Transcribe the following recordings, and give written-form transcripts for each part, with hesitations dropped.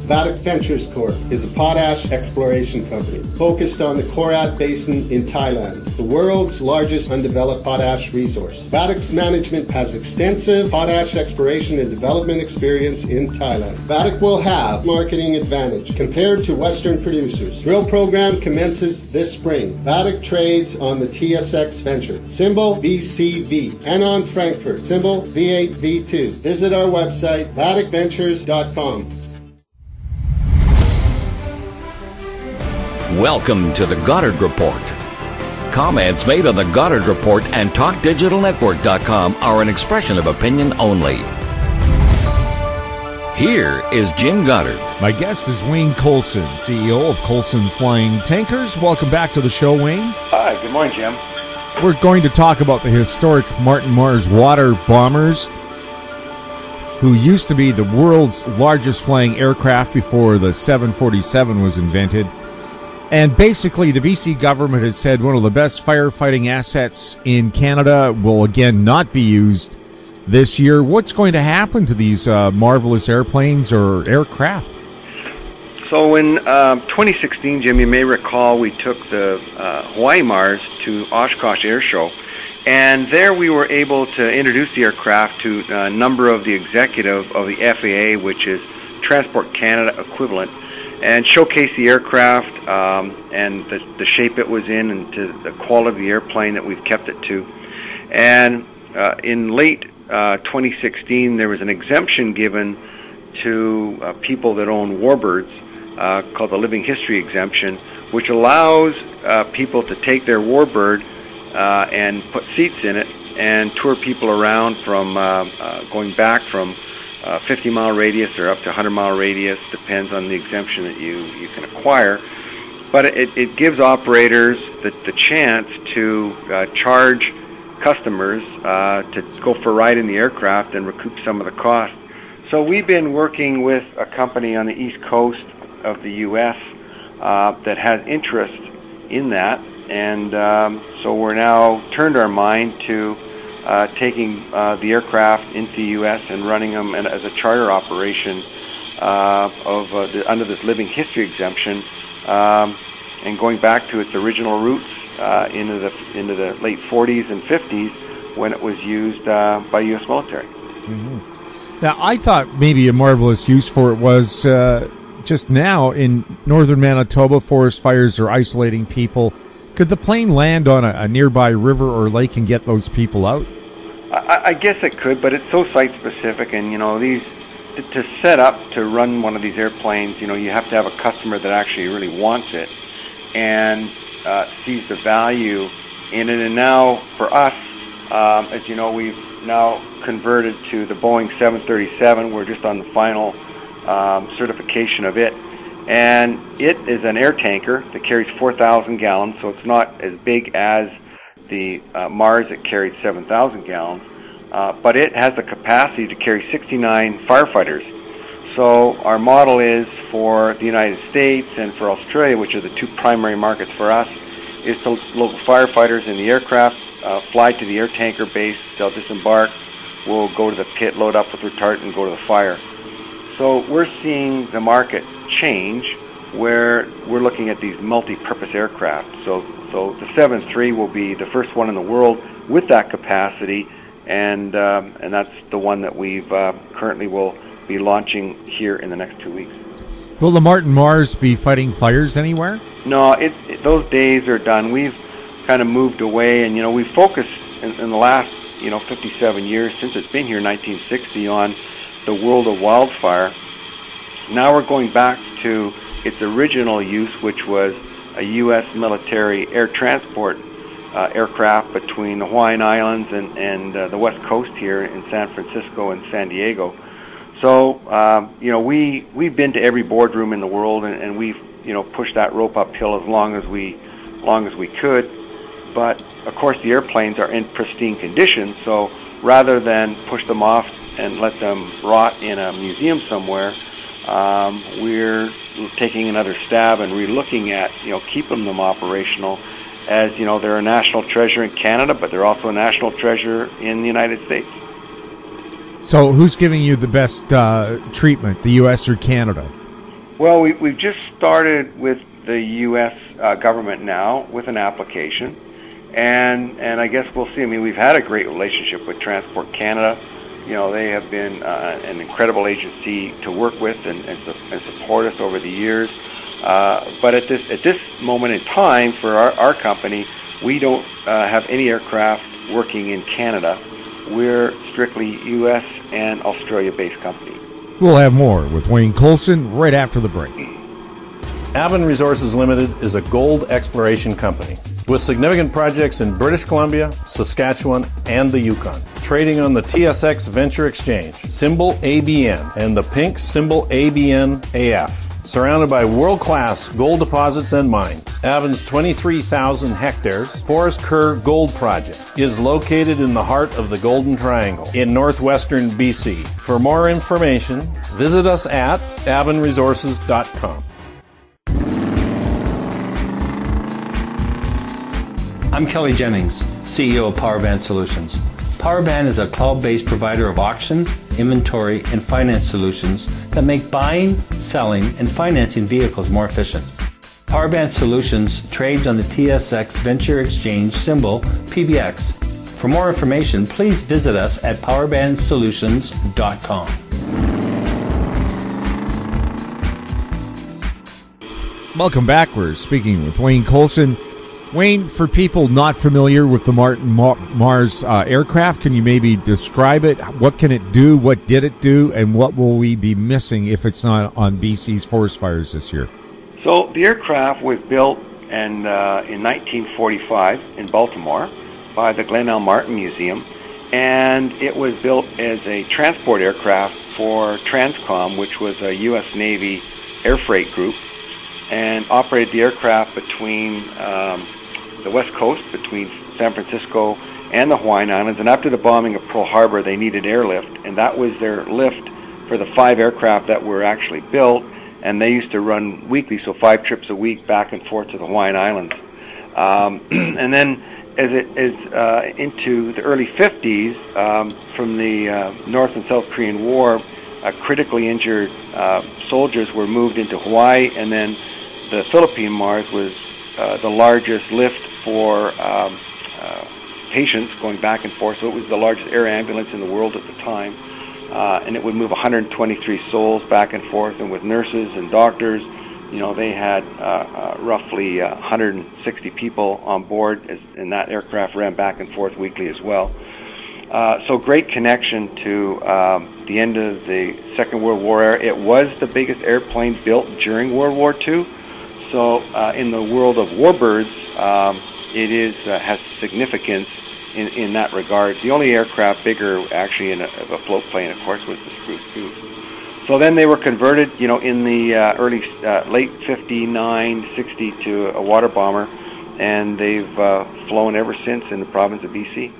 Vatic Ventures Corp. is a potash exploration company focused on the Korat Basin in Thailand, the world's largest undeveloped potash resource. Vatic's management has extensive potash exploration and development experience in Thailand. Vatic will have marketing advantage compared to Western producers. Drill program commences this spring. Vatic trades on the TSX Venture, symbol VCV, and on Frankfurt, symbol V8V2. Visit our website, vaticventures.com. Welcome to the Goddard Report. Comments made on the Goddard Report and TalkDigitalNetwork.com are an expression of opinion only. Here is Jim Goddard. My guest is Wayne Coulson, CEO of Coulson Flying Tankers. Welcome back to the show, Wayne. Hi, good morning, Jim. We're going to talk about the historic Martin Mars water bombers, who used to be the world's largest flying aircraft before the 747 was invented. And basically, the BC government has said one of the best firefighting assets in Canada will again not be used this year. What's going to happen to these marvelous airplanes or aircraft? So in 2016, Jim, you may recall we took the Hawaii Mars to Oshkosh Air Show, and there we were able to introduce the aircraft to a number of the executive of the FAA, which is Transport Canada equivalent, and showcase the aircraft and the shape it was in and to the quality of the airplane that we've kept it to. And in late 2016, there was an exemption given to people that own warbirds called the Living History Exemption, which allows people to take their warbird and put seats in it and tour people around from going back from 50-mile radius or up to 100-mile radius, depends on the exemption that you can acquire. But it gives operators the chance to charge customers to go for a ride in the aircraft and recoup some of the cost. So we've been working with a company on the East Coast of the U.S. That has interest in that, and so we're now turned our mind to taking the aircraft into the U.S. and running them as a charter operation under this Living History Exemption, and going back to its original roots into the late 40s and 50s when it was used by U.S. military. Mm-hmm. Now, I thought maybe a marvelous use for it was just now in northern Manitoba, forest fires are isolating people. Could the plane land on a nearby river or lake and get those people out? I guess it could, but it's so site-specific, and these to set up to run one of these airplanes, you have to have a customer that actually really wants it and sees the value in it. And now for us, as you know, we've now converted to the Boeing 737. We're just on the final certification of it, and it is an air tanker that carries 4,000 gallons, so it's not as big as the Mars that carried 7,000 gallons, but it has the capacity to carry 69 firefighters. So our model is for the United States and for Australia, which are the two primary markets for us, is to local firefighters in the aircraft fly to the air tanker base. They'll disembark. We'll go to the pit, load up with retardant, and go to the fire. So we're seeing the market change where we're looking at these multi-purpose aircraft. So the 7-3 will be the first one in the world with that capacity, and that's the one that we've currently will be launching here in the next 2 weeks. Will the Martin Mars be fighting fires anywhere? No, those days are done. We've kind of moved away, and we've focused in the last 57 years since it's been here, 1960, on the world of wildfire. Now we're going back to its original use, which was a U.S. military air transport aircraft between the Hawaiian Islands and the West Coast here in San Francisco and San Diego. So we've been to every boardroom in the world, and we've pushed that rope uphill as long as we could. But of course, the airplanes are in pristine condition. So rather than push them off and let them rot in a museum somewhere, we're taking another stab and relooking at keeping them operational. As they're a national treasure in Canada, but they're also a national treasure in the United States. So who's giving you the best treatment, the U.S. or Canada? Well, we've just started with the U.S. Government now with an application, and I guess we'll see. I mean, we've had a great relationship with Transport Canada. You know, they have been an incredible agency to work with and support us over the years. But at this moment in time, for our company, we don't have any aircraft working in Canada. We're strictly U.S. and Australia-based company. We'll have more with Wayne Coulson right after the break. Aven Resources Limited is a gold exploration company with significant projects in British Columbia, Saskatchewan, and the Yukon. Trading on the TSX Venture Exchange, symbol ABN, and the pink symbol ABN-AF. Surrounded by world-class gold deposits and mines, Aven's 23,000 hectares Forest Kerr Gold Project is located in the heart of the Golden Triangle in northwestern BC. For more information, visit us at avenresources.com. I'm Kelly Jennings, CEO of PowerBand Solutions. PowerBand is a cloud-based provider of auction, inventory, and finance solutions that make buying, selling, and financing vehicles more efficient. PowerBand Solutions trades on the TSX Venture Exchange symbol PBX. For more information, please visit us at powerbandsolutions.com. Welcome back. We're speaking with Wayne Coulson. Wayne, for people not familiar with the Martin Mars aircraft, can you maybe describe it? What can it do? What did it do? And what will we be missing if it's not on BC's forest fires this year? So the aircraft was built in 1945 in Baltimore by the Glenn Martin Museum, and it was built as a transport aircraft for Transcom, which was a U.S. Navy air freight group, and operated the aircraft between the West Coast, between San Francisco and the Hawaiian Islands. And after the bombing of Pearl Harbor, they needed airlift, and that was their lift for the 5 aircraft that were actually built. And they used to run weekly, so 5 trips a week back and forth to the Hawaiian Islands. And then as into the early 50s, from the North and South Korean War, critically injured soldiers were moved into Hawaii, and then the Philippine Mars was the largest lift for patients going back and forth. So it was the largest air ambulance in the world at the time, and it would move 123 souls back and forth. And with nurses and doctors, you know, they had roughly 160 people on board, and that aircraft ran back and forth weekly as well. So great connection to the end of the Second World War era. It was the biggest airplane built during World War II. So in the world of warbirds, it has significance in that regard. The only aircraft bigger, actually, of a float plane, of course, was the Spruce Goose. So then they were converted, you know, in the late 59, 60 to a water bomber, and they've flown ever since in the province of BC.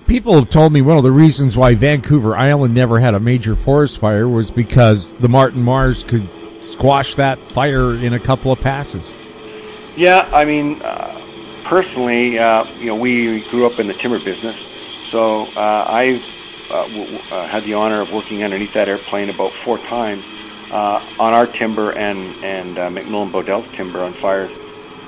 People have told me one of the reasons why Vancouver Island never had a major forest fire was because the Martin Mars could squash that fire in a couple of passes. Yeah, I mean, personally, you know, we grew up in the timber business, so I've had the honor of working underneath that airplane about 4 times on our timber and McMillan Bodell's timber on fires,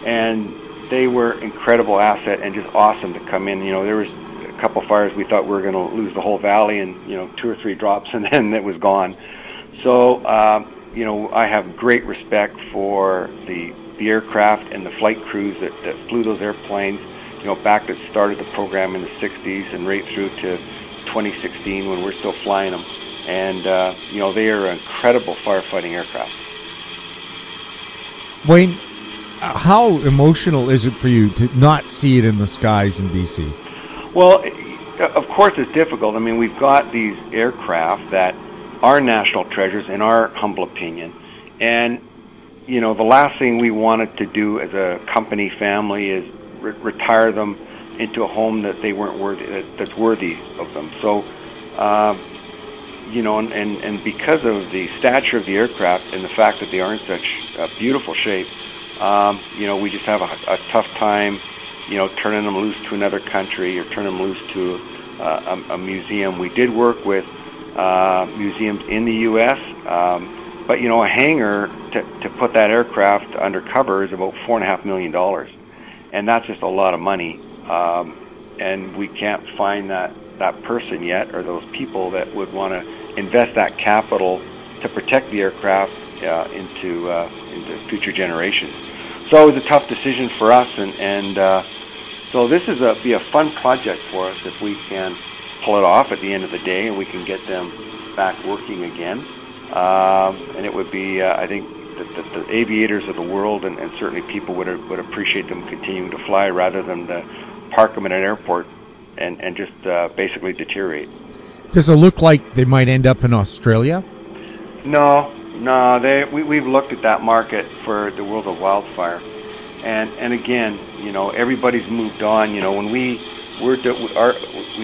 and they were incredible asset and just awesome to come in. You know, there was a couple fires we thought we were going to lose the whole valley, and you know, 2 or 3 drops, and then it was gone. So you know, I have great respect for the aircraft and the flight crews that flew those airplanes, you know, back that started the program in the 60s and right through to 2016 when we're still flying them. And, you know, they are incredible firefighting aircraft. Wayne, how emotional is it for you to not see it in the skies in BC? Well, of course it's difficult. I mean, we've got these aircraft that are national treasures, in our humble opinion. And, you know, the last thing we wanted to do as a company family is retire them into a home that they weren't worthy, that's worthy of them. So, you know, and because of the stature of the aircraft and the fact that they are in such beautiful shape, you know, we just have a tough time, you know, turning them loose to another country or turning them loose to a museum. We did work with museums in the U.S., But, you know, a hangar to put that aircraft under cover is about $4.5 million. And that's just a lot of money. And we can't find that person yet, or those people that would want to invest that capital to protect the aircraft into future generations. So it was a tough decision for us, and so this is be a fun project for us if we can pull it off at the end of the day and we can get them back working again. And it would be, I think, the aviators of the world and certainly people would appreciate them continuing to fly rather than to park them at an airport and just basically deteriorate. Does it look like they might end up in Australia? No. We've looked at that market for the world of wildfire, and again, you know, everybody's moved on. You know, when we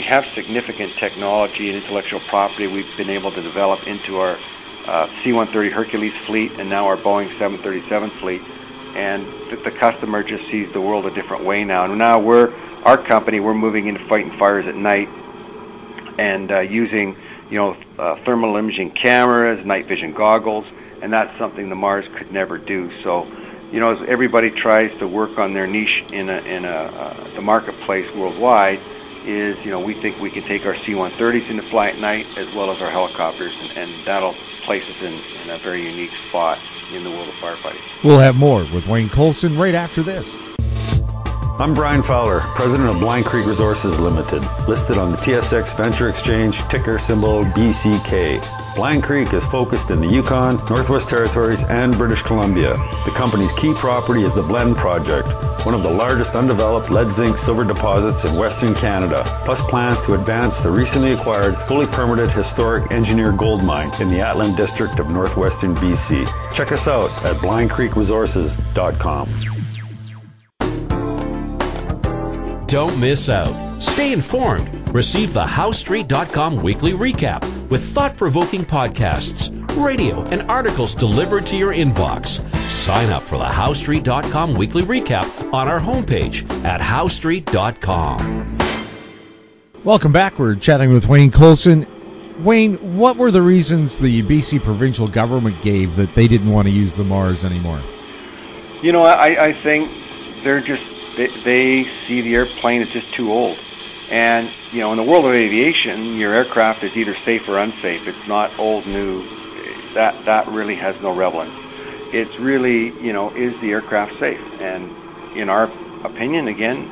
have significant technology and intellectual property we've been able to develop into our C-130 Hercules fleet and now our Boeing 737 fleet, and the customer just sees the world a different way now. And now our company, we're moving into fighting fires at night and using, you know, thermal imaging cameras, night vision goggles, and that's something the Mars could never do. So, you know, as everybody tries to work on their niche in the marketplace worldwide, is, you know, we think we can take our C-130s into flight at night as well as our helicopters, and that'll place us in a very unique spot in the world of firefighting. We'll have more with Wayne Coulson right after this. I'm Brian Fowler, president of Blind Creek Resources Limited, listed on the TSX Venture Exchange, ticker symbol BCK. Blind Creek is focused in the Yukon, Northwest Territories, and British Columbia. The company's key property is the Blend Project, one of the largest undeveloped lead-zinc-silver deposits in Western Canada, plus plans to advance the recently acquired, fully permitted historic engineer gold mine in the Atlan District of Northwestern BC. Check us out at blindcreekresources.com. Don't miss out. Stay informed. Receive the HowStreet.com weekly recap with thought-provoking podcasts, radio, and articles delivered to your inbox. Sign up for the HowStreet.com weekly recap on our homepage at HowStreet.com. Welcome back. We're chatting with Wayne Coulson. Wayne, what were the reasons the BC provincial government gave that they didn't want to use the Mars anymore? You know, I think they're just they see the airplane as just too old. And, you know, in the world of aviation, your aircraft is either safe or unsafe. It's not old, new. That really has no relevance. It's really, you know, is the aircraft safe? And in our opinion, again,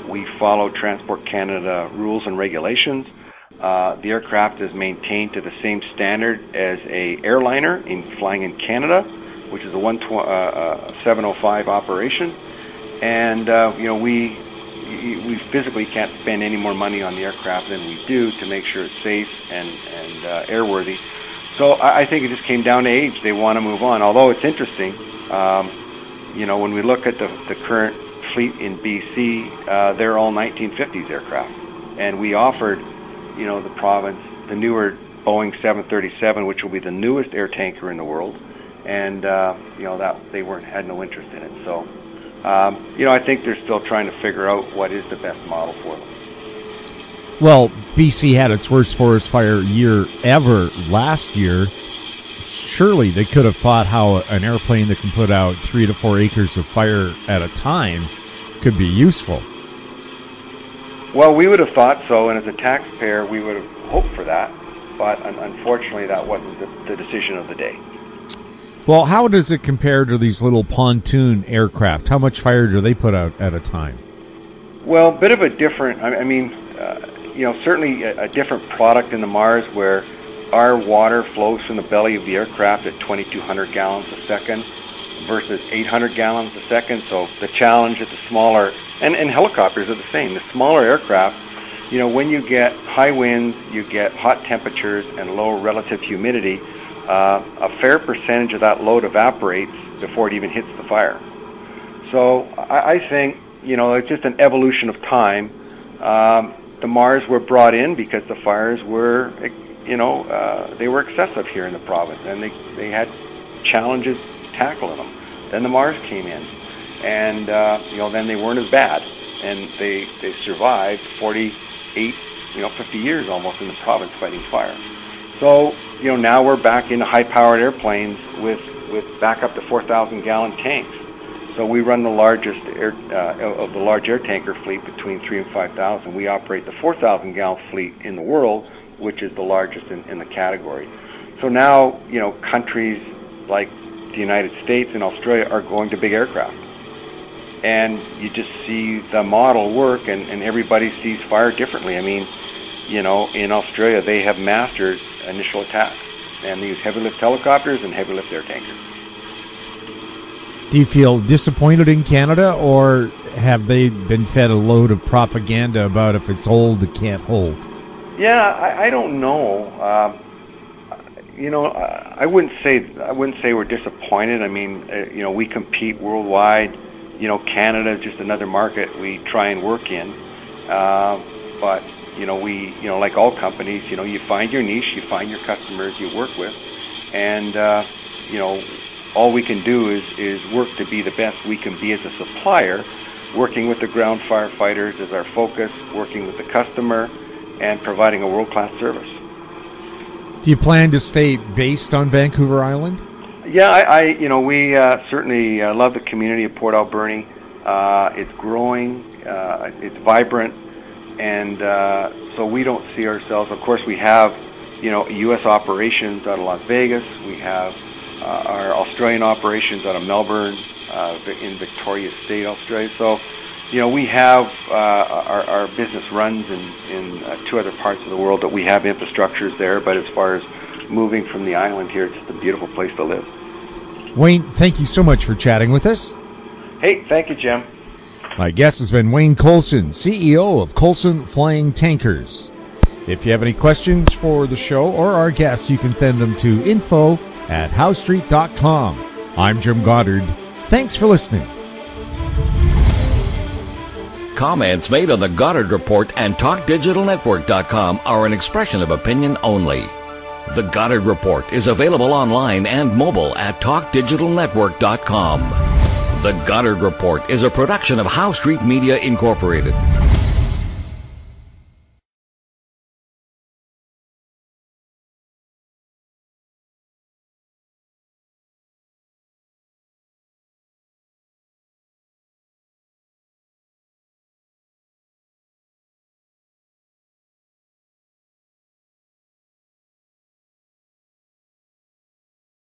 we follow Transport Canada rules and regulations. The aircraft is maintained to the same standard as a airliner in flying in Canada, which is a 705 operation. And, you know, we physically can't spend any more money on the aircraft than we do to make sure it's safe and airworthy. So I think it just came down to age. They want to move on. Although it's interesting, you know, when we look at the current fleet in BC, they're all 1950s aircraft. And we offered, you know, the province the newer Boeing 737, which will be the newest air tanker in the world. And, you know, that they had no interest in it. So, you know, I think they're still trying to figure out what is the best model for them. Well, BC had its worst forest fire year ever last year. Surely they could have thought how an airplane that can put out 3 to 4 acres of fire at a time could be useful. Well, we would have thought so, and as a taxpayer, we would have hoped for that. But unfortunately, that wasn't the decision of the day. Well, how does it compare to these little pontoon aircraft? How much fire do they put out at a time? Well, a bit of a different, I mean, you know, certainly a different product in the Mars where our water flows from the belly of the aircraft at 2,200 gallons a second versus 800 gallons a second. So the challenge at the smaller, and helicopters are the same, the smaller aircraft, you know, when you get high winds, you get hot temperatures and low relative humidity, a fair percentage of that load evaporates before it even hits the fire. So I think, you know, it's just an evolution of time. The Mars were brought in because the fires were, you know, they were excessive here in the province, and they had challenges tackling them. Then the Mars came in, and, you know, then they weren't as bad, and they survived 48, you know, 50 years almost in the province fighting fire. So, now we're back into high-powered airplanes with back up to 4,000-gallon tanks. So we run the largest of the large air tanker fleet between 3,000 and 5,000. We operate the 4,000-gallon fleet in the world, which is the largest in the category. So now, countries like the United States and Australia are going to big aircraft. And you just see the model work, and everybody sees fire differently. I mean, in Australia, they have mastered initial attack, and they use heavy lift helicopters and heavy lift air tankers. Do you feel disappointed in Canada, or have they been fed a load of propaganda about if it's old, it can't hold? Yeah, I don't know. I wouldn't say we're disappointed. I mean, we compete worldwide. Canada is just another market we try and work in. But we like all companies, you find your niche, you find your customers you work with, and all we can do is work to be the best we can be as a supplier, working with the ground firefighters as our focus, working with the customer, and providing a world-class service. Do you plan to stay based on Vancouver Island? Yeah, we certainly love the community of Port Alberni. It's growing, it's vibrant, and so we don't see ourselves. Of course, we have U.S. operations out of Las Vegas. We have our Australian operations out of Melbourne, in Victoria State, Australia. So, we have our business runs in two other parts of the world that we have infrastructures there. But as far as moving from the island here, it's just a beautiful place to live. Wayne, thank you so much for chatting with us. Hey, thank you, Jim. My guest has been Wayne Coulson, CEO of Coulson Flying Tankers. If you have any questions for the show or our guests, you can send them to info@howstreet.com. I'm Jim Goddard. Thanks for listening. Comments made on the Goddard Report and TalkDigitalNetwork.com are an expression of opinion only. The Goddard Report is available online and mobile at TalkDigitalNetwork.com. The Goddard Report is a production of How Street Media Incorporated.